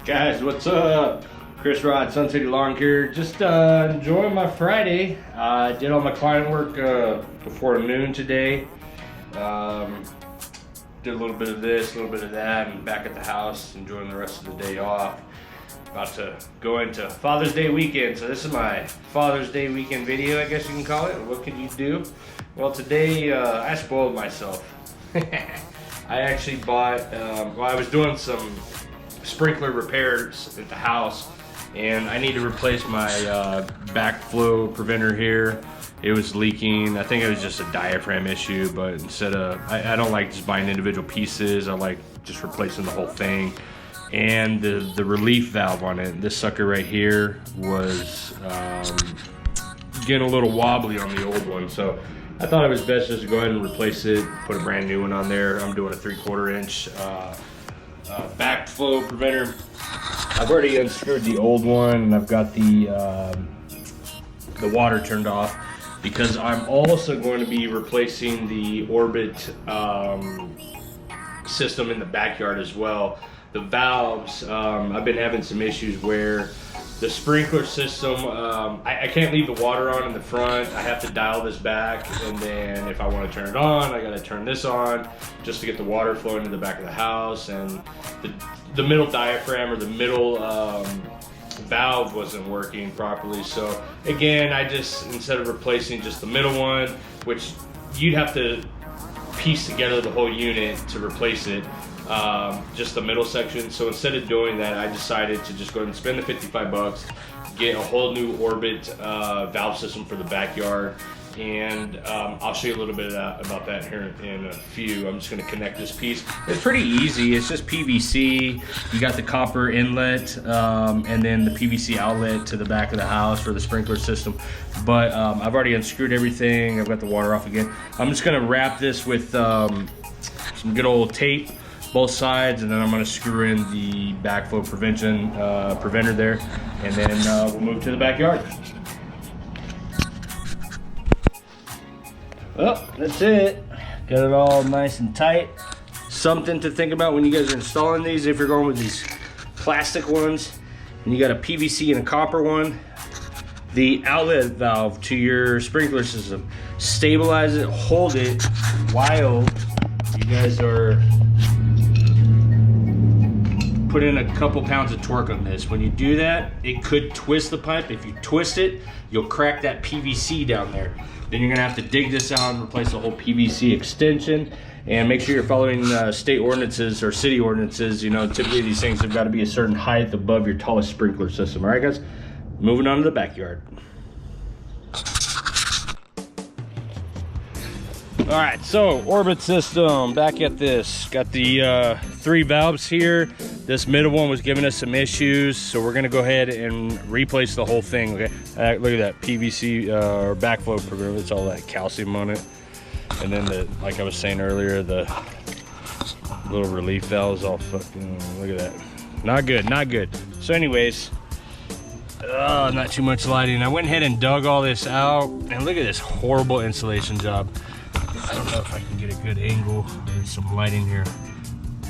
Guys, what's up? Chris Rod, Sun City Lawn Care. Just enjoying my Friday. I did all my client work before noon today. Did a little bit of this, a little bit of that, and back at the house, enjoying the rest of the day off. About to go into Father's Day weekend, so this is my Father's Day weekend video, I guess you can call it. What can you do? Well, today I spoiled myself. I actually bought, I was doing some sprinkler repairs at the house, and I need to replace my backflow preventer here. It was leaking. I think it was just a diaphragm issue, but instead of, I don't like just buying individual pieces. I like just replacing the whole thing. And the relief valve on it, this sucker right here, was getting a little wobbly on the old one. So I thought it was best just to go ahead and replace it, put a brand new one on there. I'm doing a 3/4 inch backflow preventer. I've already unscrewed the old one, and I've got the water turned off, because I'm also going to be replacing the Orbit system in the backyard as well. The valves, I've been having some issues where the sprinkler system, I can't leave the water on in the front. I have to dial this back, and then if I want to turn it on, I got to turn this on just to get the water flowing to the back of the house. And the middle diaphragm, or the middle valve, wasn't working properly. So again, I just, instead of replacing just the middle one, which you'd have to piece together the whole unit to replace it, just the middle section. So instead of doing that, I decided to just go ahead and spend the 55 bucks, get a whole new Orbit valve system for the backyard. And I'll show you a little bit about that here in a few. I'm just going to connect this piece. It's pretty easy. It's just PVC. You got the copper inlet, and then the PVC outlet to the back of the house for the sprinkler system. But I've already unscrewed everything. I've got the water off again. I'm just going to wrap this with some good old tape, both sides, and then I'm going to screw in the backflow preventer there, and then we'll move to the backyard. Well, that's it. Got it all nice and tight. Something to think about when you guys are installing these, if you're going with these plastic ones and you got a PVC and a copper one, the outlet valve to your sprinkler system, stabilize it, hold it while you guys are putting a couple pounds of torque on this. When you do that, it could twist the pipe. If you twist it, you'll crack that PVC down there. Then you're gonna have to dig this out and replace the whole PVC extension. And make sure you're following state ordinances or city ordinances. You know, typically these things have got to be a certain height above your tallest sprinkler system. All right, guys, moving on to the backyard. All right, so Orbit system, back at this. Got the 3 valves here. This middle one was giving us some issues, so we're gonna go ahead and replace the whole thing. Okay, look at that PVC or backflow preventer. It's all that calcium on it. And then like I was saying earlier, the little relief valves all fucking, look at that. Not good, not good. So anyways, not too much lighting. I went ahead and dug all this out, and look at this horrible installation job. I don't know if I can get a good angle. There's some lighting here.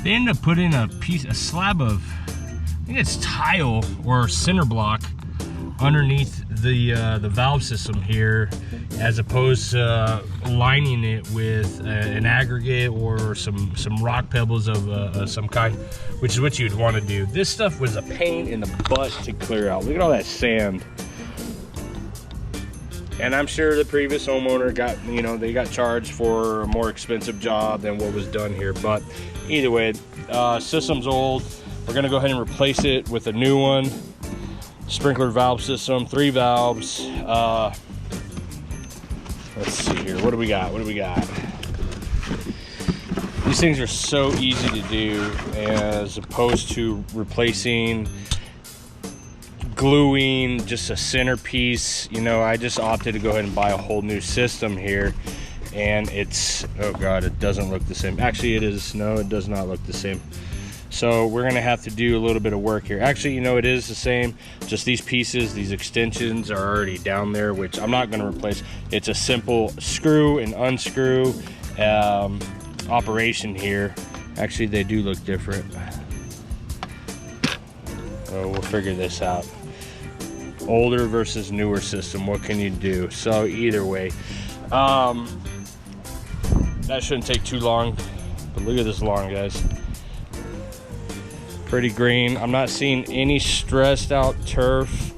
They ended up putting a slab of, I think it's tile or cinder block underneath the valve system here, as opposed to lining it with an aggregate or some rock pebbles of some kind, which is what you'd want to do. This stuff was a pain in the butt to clear out. Look at all that sand. And I'm sure the previous homeowner got, you know, they got charged for a more expensive job than what was done here. But either way, system's old. We're gonna go ahead and replace it with a new one. Sprinkler valve system, 3 valves. Let's see here, what do we got? These things are so easy to do, as opposed to replacing, gluing just a centerpiece. You know, I just opted to go ahead and buy a whole new system here, and it's, oh god, it doesn't look the same. Actually, it is, no, it does not look the same. So we're gonna have to do a little bit of work here. Actually, you know, it is the same, just these pieces, these extensions are already down there, which I'm not gonna replace. It's a simple screw and unscrew operation here. Actually, they do look different. So we'll figure this out. Older versus newer system, what can you do? So either way, that shouldn't take too long, but look at this lawn, guys. Pretty green. I'm not seeing any stressed out turf.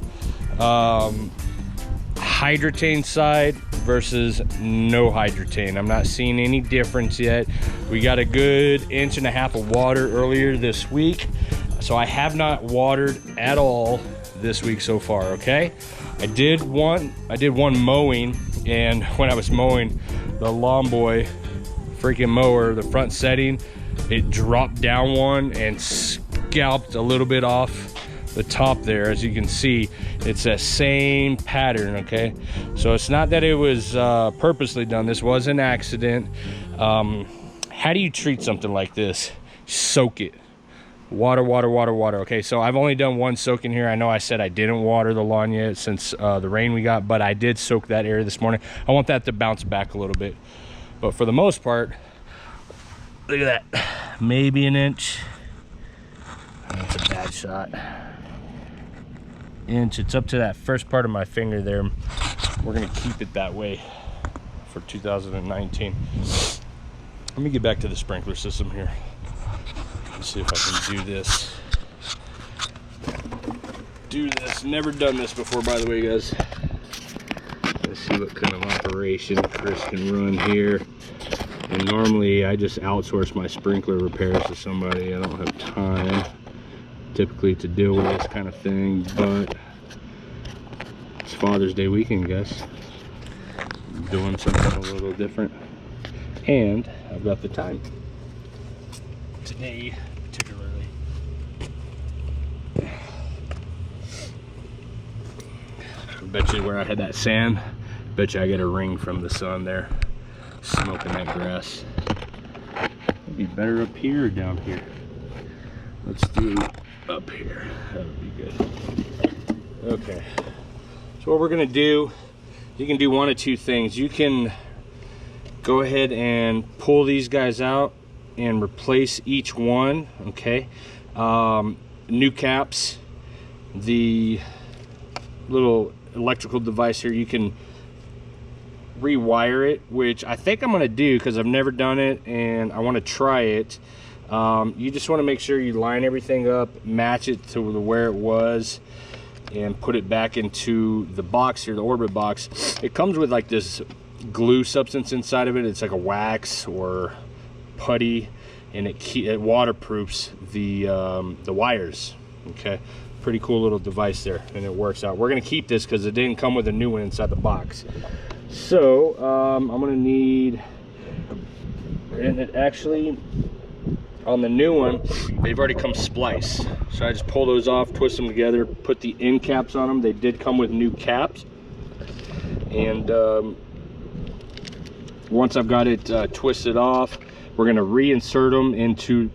Hydrotane side versus no hydrotane. I'm not seeing any difference yet. We got a good 1.5 inches of water earlier this week, so I have not watered at all this week so far. Okay, I did one mowing, and when I was mowing, the Lawn Boy freaking mower, the front setting, it dropped down one and scalped a little bit off the top there. As you can see, it's that same pattern. Okay, so it's not that it was purposely done. This was an accident. How do you treat something like this? Soak it. Water, water, water, water. Okay, so I've only done one soak in here. I know I said I didn't water the lawn yet since the rain we got, but I did soak that area this morning. I want that to bounce back a little bit, but for the most part, look at that, maybe 1 inch. That's a bad shot. Inch. It's up to that first part of my finger there. We're gonna keep it that way for 2019. Let me get back to the sprinkler system here. Let's see if I can do this. Never done this before, by the way, guys. Let's see what kind of operation Chris can run here. And normally I just outsource my sprinkler repairs to somebody. I don't have time typically to deal with this kind of thing, but it's Father's Day weekend, guys. I'm doing something a little different, and I've got the time today particularly. I bet you where I had that sand, bet you I get a ring from the sun there smoking that grass. It'd be better up here or down here. Let's do up here. That would be good. Okay, so what we're gonna do, you can do one of two things. You can go ahead and pull these guys out and replace each one. Okay, new caps, the little electrical device here, you can rewire it, which I think I'm gonna do because I've never done it and I want to try it. You just want to make sure you line everything up, match it to where it was, and put it back into the box here, the Orbit box. It comes with like this glue substance inside of it. It's like a wax or putty, and it waterproofs the wires. Okay, pretty cool little device there, and it works out. We're gonna keep this because it didn't come with a new one inside the box. So I'm gonna need, and it actually, on the new one, they've already come spliced. So I just pull those off, twist them together, put the end caps on them. They did come with new caps. And once I've got it twisted off, we're gonna reinsert them into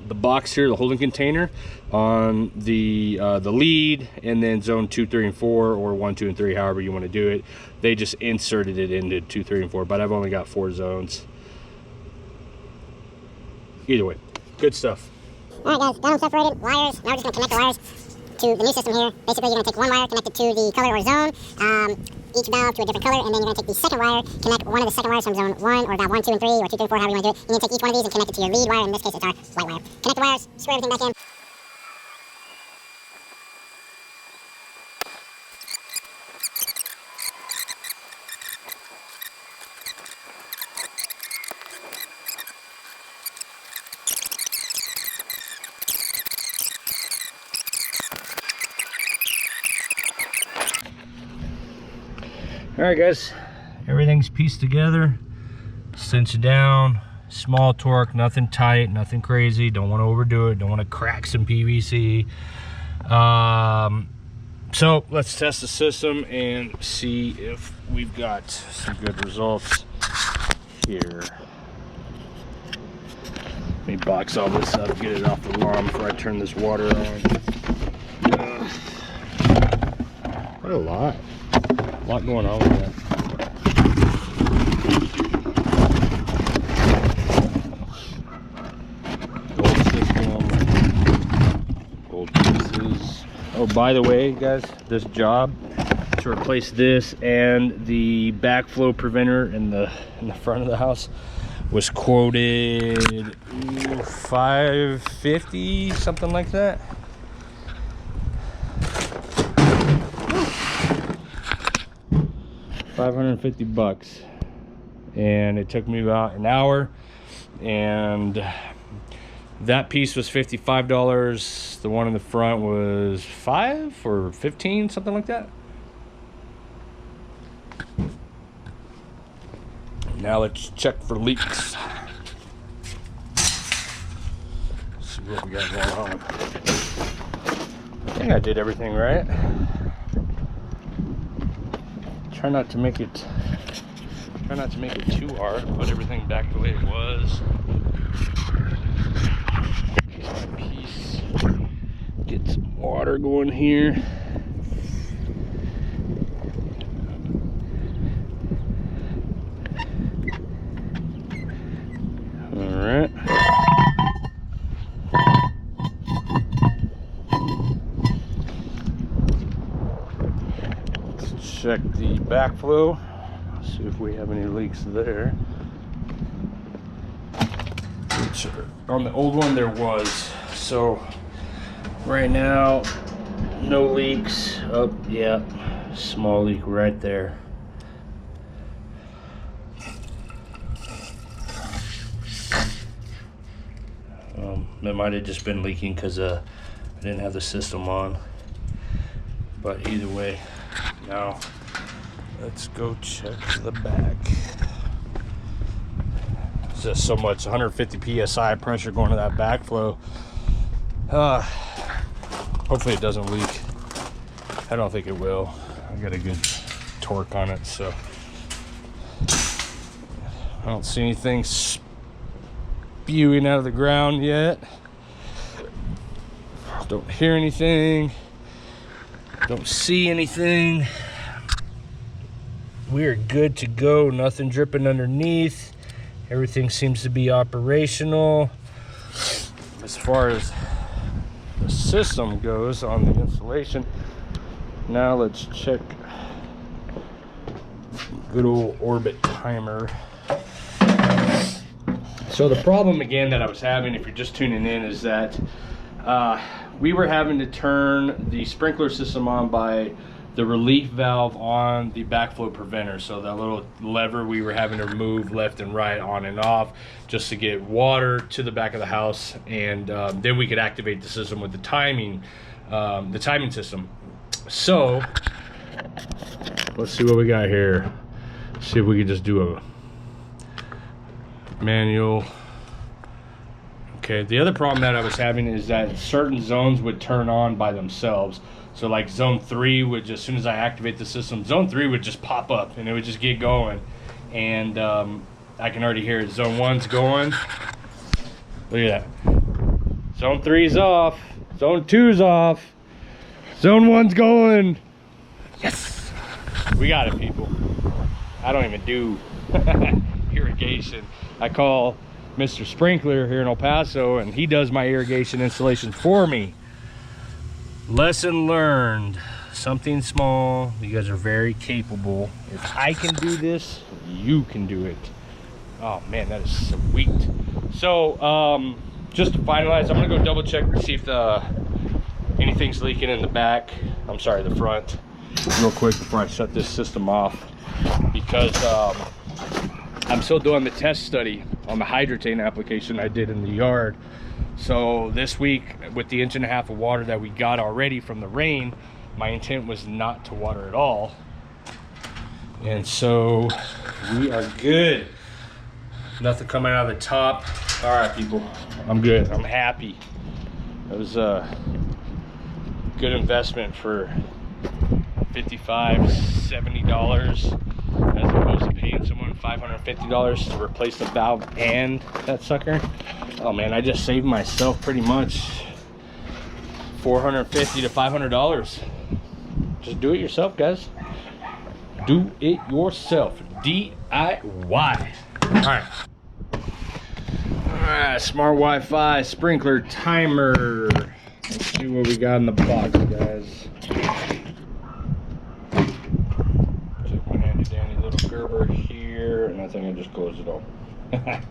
the box here, the holding container, on the lead, and then zone 2, 3, and 4, or 1, 2, and 3, however you want to do it. They just inserted it into 2, 3, and 4, but I've only got 4 zones. Either way, good stuff. All right, guys, got them separated, wires. Now we're just going to connect the wires to the new system here. Basically, you're going to take one wire, connect it to the color or zone, each valve to a different color, and then you're going to take the second wire, connect one of the second wires from zone 1, or valve 1, 2, and 3, or 2, 3, 4, however you want to do it. You're going to take each one of these and connect it to your lead wire. In this case, it's our white wire. Connect the wires, screw everything back in. All right, guys, everything's pieced together, cinched down, small torque, nothing tight, nothing crazy. Don't want to overdo it, don't want to crack some PVC. So let's test the system and see if we've got some good results here. Let me box all this up, get it off the lawn before I turn this water on. What a lot going on with that. Gold system, gold piece. Oh, by the way, guys, this job to replace this and the backflow preventer in the front of the house was quoted $550, something like that. $550, and it took me about an hour, and that piece was $55. The one in the front was $5 or $15, something like that. Now let's check for leaks. See what we got going on. I think I did everything right. Try not to make it too hard. Put everything back the way it was. My piece. Get some water going here. All right. Let's check the backflow. See if we have any leaks there. Which on the old one there was. So right now, no leaks. Oh yeah, small leak right there. It might have just been leaking because I didn't have the system on. But either way, now let's go check the back. It's just so much 150 psi pressure going to that backflow. Hopefully it doesn't leak. I don't think it will. I got a good torque on it, so I don't see anything spewing out of the ground yet. Don't hear anything. Don't see anything. We are good to go. Nothing dripping underneath. Everything seems to be operational. As far as the system goes on the installation, now let's check good old Orbit timer. So the problem again that I was having, if you're just tuning in, is that we were having to turn the sprinkler system on by the relief valve on the backflow preventer. So that little lever we were having to move left and right, on and off, just to get water to the back of the house, and then we could activate the system with the timing system. So let's see what we got here. See if we can just do a manual. Okay, the other problem that I was having is that certain zones would turn on by themselves. So like zone 3 would just, as soon as I activate the system, zone 3 would just pop up and it would just get going. And I can already hear it. Zone 1's going. Look at that. Zone 3's off. Zone 2's off. Zone 1's going. Yes! We got it, people. I don't even do irrigation. I call Mr. Sprinkler here in El Paso, and he does my irrigation installation for me. Lesson learned. Something small. You guys are very capable. If I can do this, you can do it. Oh man, that is sweet. So just to finalize, I'm gonna go double check to see if anything's leaking in the back. I'm sorry, the front, real quick before I shut this system off, because I'm still doing the test study on the Hydrotain application I did in the yard. So this week, with the 1.5 inches of water that we got already from the rain, my intent was not to water at all. And so we are good. Nothing coming out of the top. All right, people, I'm good. I'm happy. It was a good investment for $55, $70, as opposed to paying someone $550 to replace the valve and that sucker. Oh man, I just saved myself pretty much $450 to $500. Just do it yourself, guys. Do it yourself. DIY. All right, smart Wi-Fi sprinkler timer. Let's see see what we got in the box, guys. Check my handy dandy little Gerber here, and I think I just closed it all. Yeah.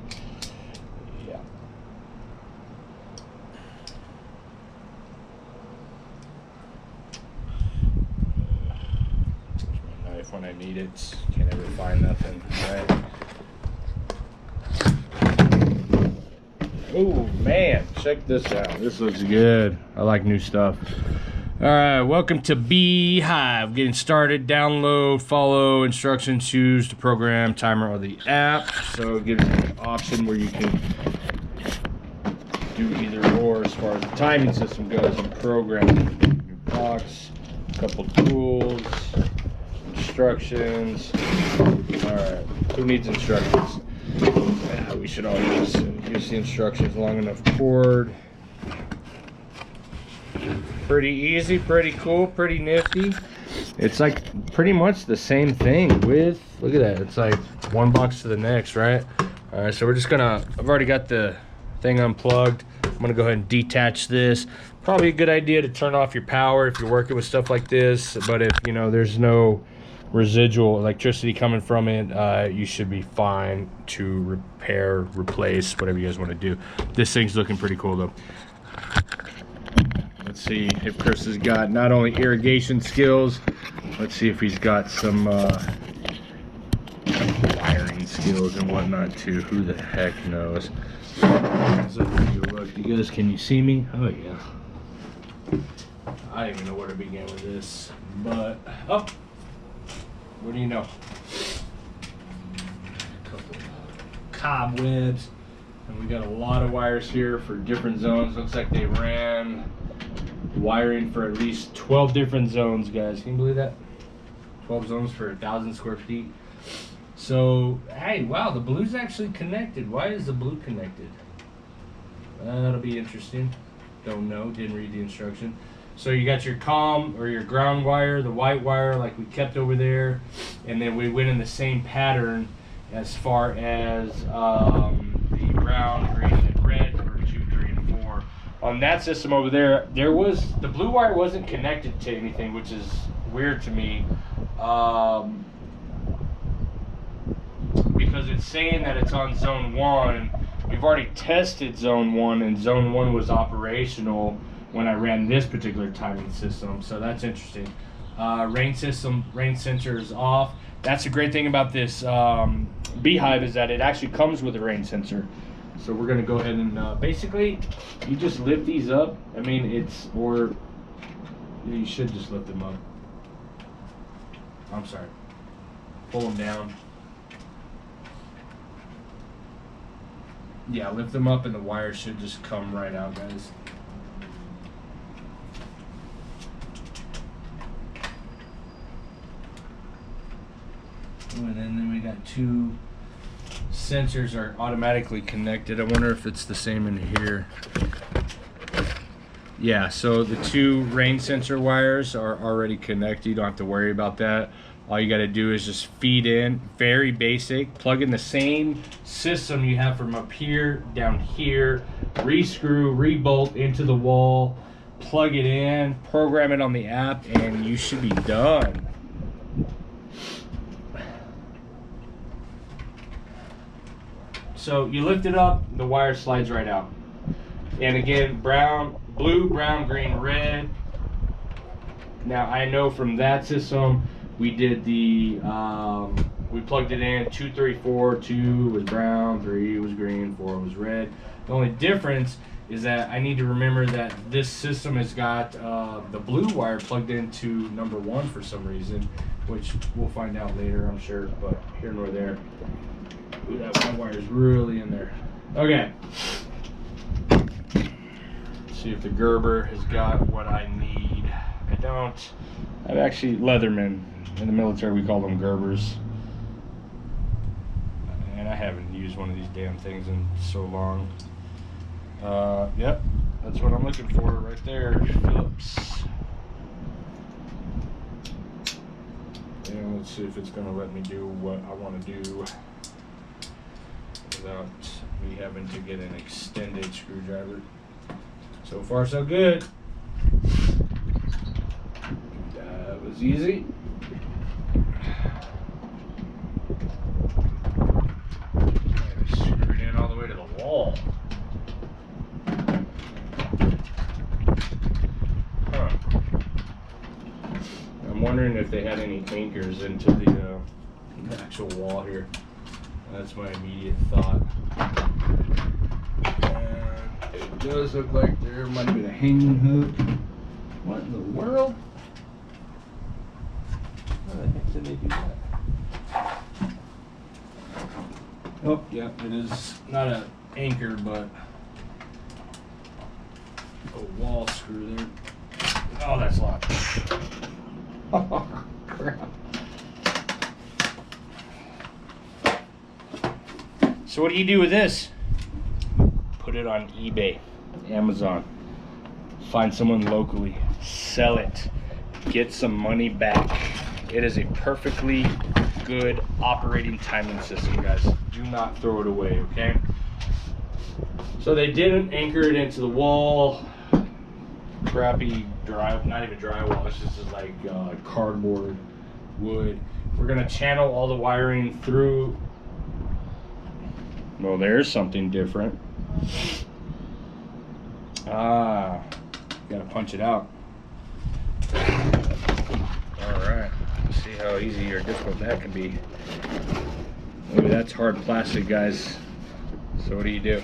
There's my knife when I need it. Can't ever find nothing, right? Oh man, check this out. This looks good. I like new stuff. All right, welcome to Beehive. Getting started. Download, follow instructions, choose the program, timer, or the app. So it gives you an option where you can do either or as far as the timing system goes and programming. New box, a couple tools, instructions. All right, who needs instructions? Yeah, we should all use the instructions. Long enough cord. Pretty easy, pretty cool, pretty nifty. It's like pretty much the same thing with, look at that, it's like one box to the next, right? All right, so we're just gonna, I've already got the thing unplugged. I'm gonna go ahead and detach this. Probably a good idea to turn off your power if you're working with stuff like this, but if you know there's no residual electricity coming from it, you should be fine to repair, replace, whatever you guys want to do. This thing's looking pretty cool though. Let's see if Chris has got not only irrigation skills, let's see if he's got some wiring skills and whatnot too. Who the heck knows? Look, you guys, can you see me? Oh yeah. I don't even know where to begin with this, but oh. What do you know? A couple cobwebs, and we got a lot of wires here for different zones. Looks like they ran wiring for at least 12 different zones, guys. Can you believe that? 12 zones for 1,000 square feet. So, hey, wow, the blue's actually connected. Why is the blue connected? That'll be interesting. Don't know. Didn't read the instruction. So you got your COM or your ground wire, the white wire like we kept over there, and then we went in the same pattern as far as the brown, green, and red for 2, 3, and 4. On that system over there, the blue wire wasn't connected to anything, which is weird to me, because it's saying that it's on zone 1. We've already tested zone 1, and zone 1 was operational when I ran this particular timing system, so that's interesting. Rain sensor is off. That's the great thing about this Beehive is that it actually comes with a rain sensor. So we're gonna go ahead and basically, you just lift these up. I mean, you should just lift them up. I'm sorry. Pull them down. Yeah, lift them up and the wire should just come right out, guys. And then we got 2 sensors are automatically connected. I wonder if it's the same in here. Yeah, so the 2 rain sensor wires are already connected. You don't have to worry about that. All you got to do is just feed in, very basic, plug in the same system you have from up here, down here, re-screw, re-bolt into the wall, plug it in, program it on the app, and you should be done. So you lift it up, the wire slides right out. And again, blue, brown, green, red. Now I know from that system, we did we plugged it in, 2, 3, 4, 2 was brown, 3 was green, 4 was red. The only difference is that I need to remember that this system has got the blue wire plugged into number 1 for some reason, which we'll find out later, I'm sure, but here nor there. Ooh, that white wire is really in there. Okay. Let's see if the Gerber has got what I need. I don't. I've actually, Leatherman. In the military, we call them Gerbers. And I haven't used one of these damn things in so long. Yep, that's what I'm looking for right there. Phillips. And let's see if it's going to let me do what I want to do without me having to get an extended screwdriver. So far, so good. was easy. Screwed in all the way to the wall. Huh. I'm wondering if they had any anchors into the actual wall here. That's my immediate thought. And it does look like there might have been a hanging hook. What in the world? How the heck did they do that? Oh, yeah, it is not an anchor, but a wall screw there. Oh, that's locked. Oh, crap. So what do you do with this? Put it on eBay, Amazon. Find someone locally, sell it, get some money back. It is a perfectly good operating timing system, guys. Do not throw it away, okay? So they didn't anchor it into the wall. Crappy not even drywall, it's just like cardboard, wood. We're gonna channel all the wiring through. Well, there's something different. Ah, gotta punch it out. Alright, see how easy or difficult that can be. Maybe that's hard plastic, guys. So what do?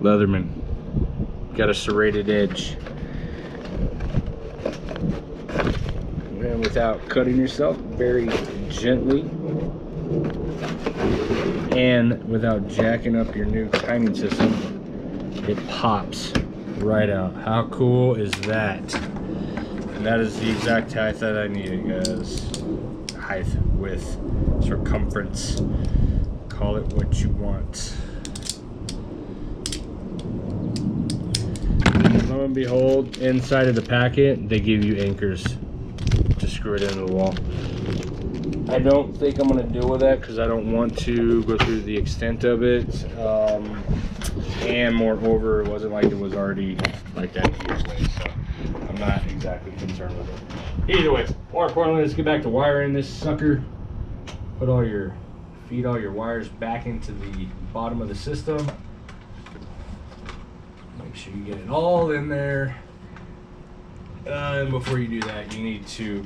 Leatherman, got a serrated edge. And without cutting yourself, very gently, and without jacking up your new timing system, it pops right out. How cool is that? And that is the exact height that I needed, guys. Height, width, circumference, call it what you want. Lo and behold, inside of the packet, they give you anchors to screw it into the wall. I don't think I'm going to deal with that because I don't want to go through the extent of it. And moreover, it wasn't like it was already like that either way, so I'm not exactly concerned with it. Either way, more importantly, let's get back to wiring this sucker. Feed all your wires back into the bottom of the system. Make sure you get it all in there. And before you do that, you need to,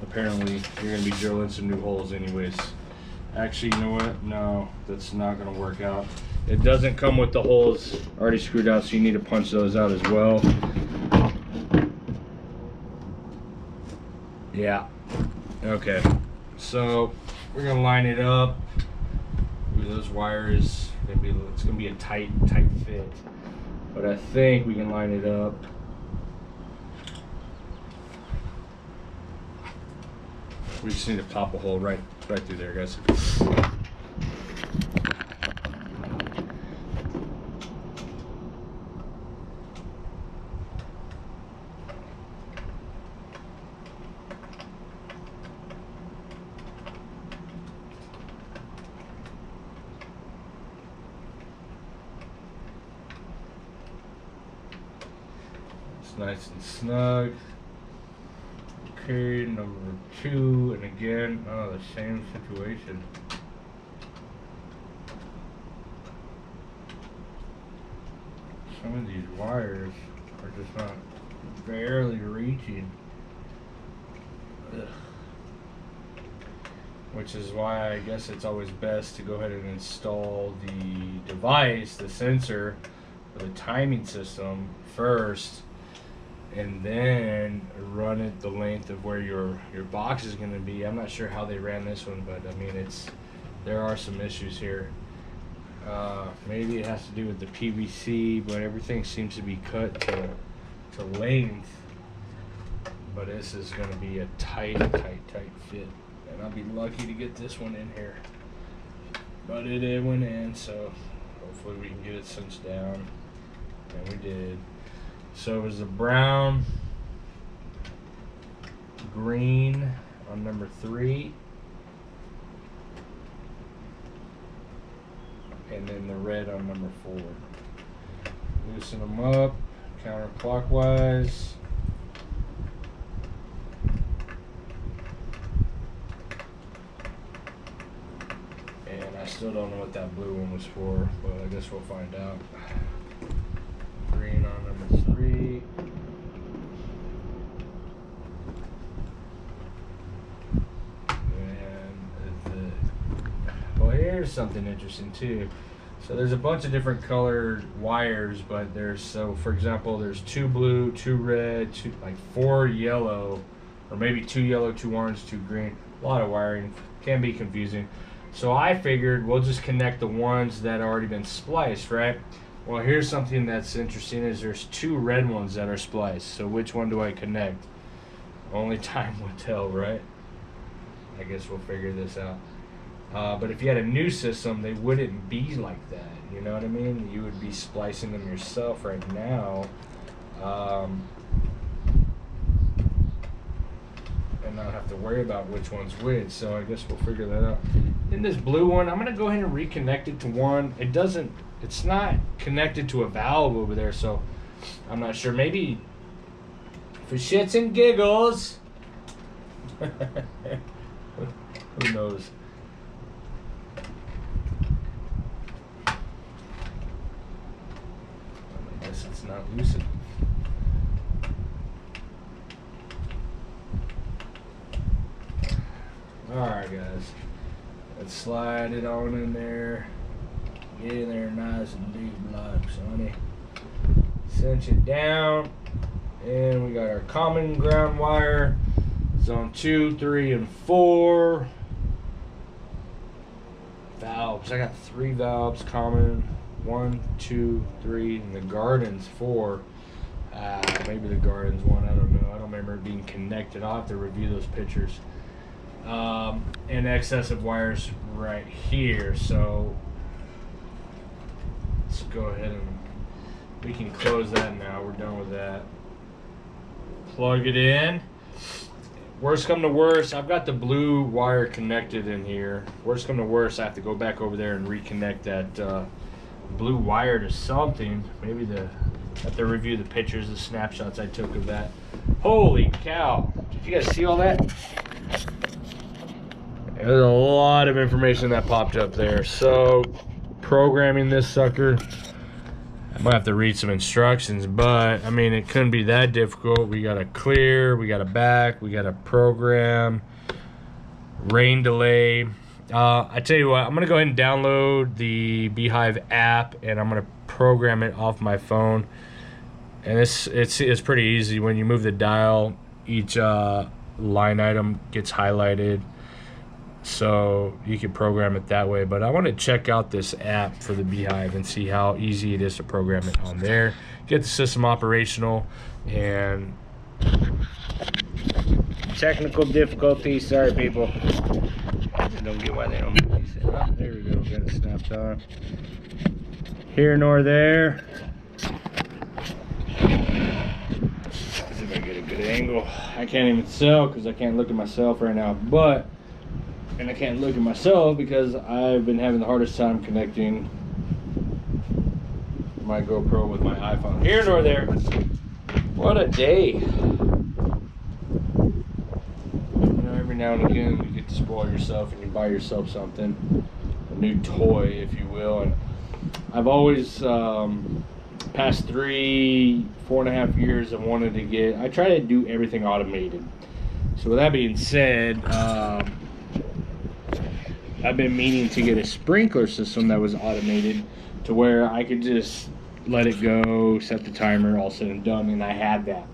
apparently, you're going to be drilling some new holes anyways. Actually, you know what? No, that's not going to work out. It doesn't come with the holes already screwed out, so you need to punch those out as well. Yeah. Okay. So, we're going to line it up. Those wires, it's going to be a tight fit. But I think we can line it up. We just need to pop a hole right through there, guys. It's nice and snug. Okay, number 2, and again, the same situation. Some of these wires are just not barely reaching. Ugh. Which is why I guess it's always best to go ahead and install the device, the sensor, or the timing system first, and then run it the length of where your box is going to be. I'm not sure how they ran this one, but I mean, there are some issues here. Maybe it has to do with the PVC, but everything seems to be cut to length. But this is going to be a tight fit, and I'll be lucky to get this one in here. But it went in, so hopefully we can get it cinched down, and we did. So it was the brown, green on number 3, and then the red on number 4. Loosen them up counterclockwise. And I still don't know what that blue one was for, but I guess we'll find out. Green on number 3. Well, here's something interesting too. So there's a bunch of different colored wires, but for example, there's 2 blue, 2 red, 4 yellow, or maybe 2 yellow, 2 orange, 2 green. A lot of wiring, can be confusing. So I figured we'll just connect the ones that already been spliced, right? Well, here's something that's interesting is there's 2 red ones that are spliced. So which one do I connect? Only time will tell, right? I guess we'll figure this out. But if you had a new system, they wouldn't be like that. You know what I mean? You would be splicing them yourself right now. And not have to worry about which one's which. So I guess we'll figure that out. In this blue one, I'm going to go ahead and reconnect it to one. It's not connected to a valve over there, so I'm not sure. Maybe for shits and giggles. Who knows? I guess it's not lucid. Alright guys, let's slide it on in there. Get in there nice and deep like, sonny. Cinch it down. And we got our common ground wire. Zone 2, 3, and 4. Valves. I got 3 valves common. 1, 2, 3, and the garden's 4. Maybe the garden's 1. I don't know. I don't remember it being connected. I'll have to review those pictures. And excessive wires right here. So let's go ahead and we can close that now. We're done with that. Plug it in. Worst come to worst, I've got the blue wire connected in here. Worst come to worst, I have to go back over there and reconnect that blue wire to something. Maybe I have to review the pictures, the snapshots I took of that. Holy cow. Did you guys see all that? There's a lot of information that popped up there. So, programming this sucker, I might have to read some instructions, but I mean, it couldn't be that difficult. We got a clear, we got a back, we got a program, rain delay. I tell you what, I'm gonna go ahead and download the Beehive app, and I'm gonna program it off my phone. And it's pretty easy. When you move the dial, each line item gets highlighted, so you can program it that way. But I want to check out this app for the Beehive and see how easy it is to program it on there, get the system operational. And technical difficulties, sorry people, I just don't get why they don't make these. Oh, there we go, got it snapped on. Here nor there. See if I get a good angle. I can't even tell because I can't look at myself right now, and I can't look at myself because I've been having the hardest time connecting my GoPro with my iPhone. Here nor there. What a day. You know, every now and again you get to spoil yourself and you buy yourself something, a new toy, if you will. And I've always, past 4.5 years, I try to do everything automated. So with that being said, I've been meaning to get a sprinkler system that was automated to where I could just let it go, set the timer, all said and done, and I had that.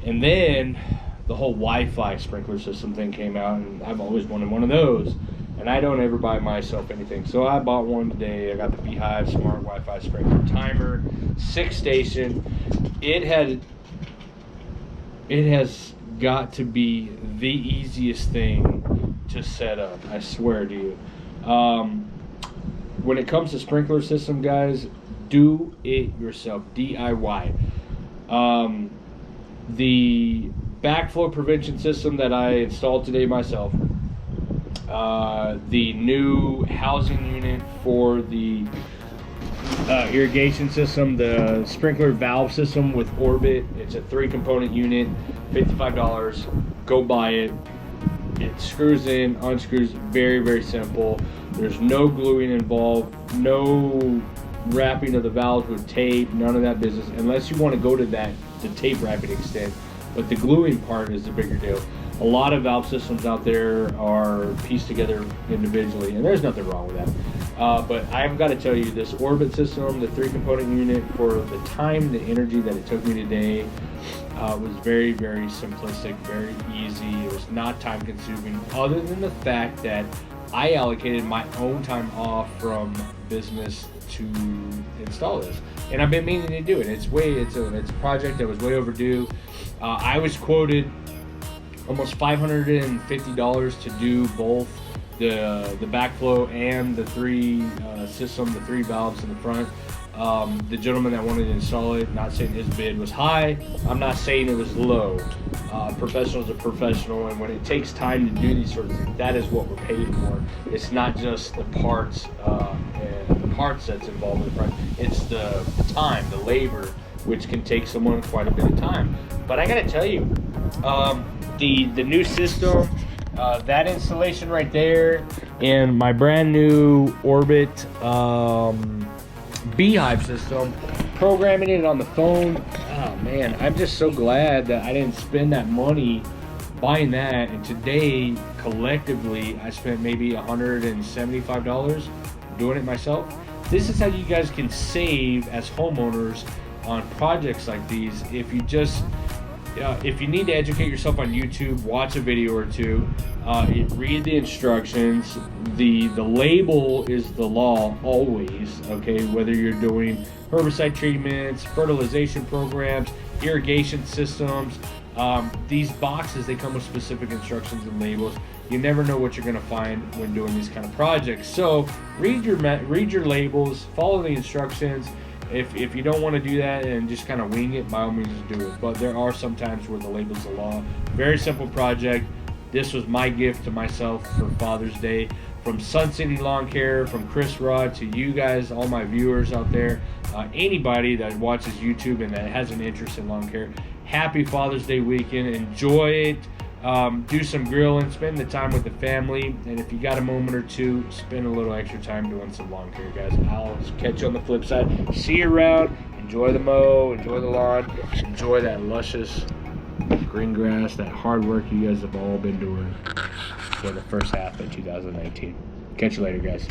And then the whole Wi-Fi sprinkler system thing came out, and I've always wanted one of those. And I don't ever buy myself anything. So I bought one today. I got the Beehive Smart Wi-Fi Sprinkler Timer, 6 station. It has got to be the easiest thing to set up, I swear to you. When it comes to sprinkler system, guys, do it yourself, DIY. The backflow prevention system that I installed today myself, the new housing unit for the irrigation system, the sprinkler valve system with Orbit. It's a 3-component unit, $55. Go buy it. It screws in, unscrews, very, very simple. There's no gluing involved, no wrapping of the valves with tape, none of that business, unless you want to go to the tape wrapping extent. But the gluing part is the bigger deal. A lot of valve systems out there are pieced together individually, and there's nothing wrong with that. But I've got to tell you, this Orbit system, the 3-component unit, for the time, the energy that it took me today, was very, very simplistic, very easy. It was not time consuming, other than the fact that I allocated my own time off from business to install this, and I've been meaning to do it. It's a project that was way overdue. I was quoted almost $550 to do both the backflow and the 3 valves in the front. The gentleman that wanted to install it, not saying his bid was high, I'm not saying it was low. Professional's a professional, and when it takes time to do these sort of things, that is what we're paid for. It's not just the parts and the parts that's involved in the project. It's the time, the labor, which can take someone quite a bit of time. But I gotta tell you, the new system, that installation right there, and my brand new Orbit Beehive system, programming it on the phone, oh man, I'm just so glad that I didn't spend that money buying that. And today, collectively, I spent maybe $175 doing it myself. This is how you guys can save as homeowners on projects like these. If you just if you need to educate yourself on YouTube, watch a video or two, read the instructions. The label is the law always, okay? Whether you're doing herbicide treatments, fertilization programs, irrigation systems, these boxes, they come with specific instructions and labels. You never know what you're going to find when doing these kind of projects. So read your labels, follow the instructions. If you don't want to do that and just kind of wing it, by all means do it. But there are some times where the label's the law. Very simple project. This was my gift to myself for Father's Day. From Sun City Lawn Care, from Chris Rod to you guys, all my viewers out there, anybody that watches YouTube and that has an interest in lawn care, happy Father's Day weekend. Enjoy it. Do some grilling, spend the time with the family, and if you got a moment or two, spend a little extra time doing some lawn care, guys. I'll catch you on the flip side. See you around. Enjoy the mow, enjoy the lawn, enjoy that luscious green grass, that hard work you guys have all been doing for the first half of 2019. Catch you later, guys.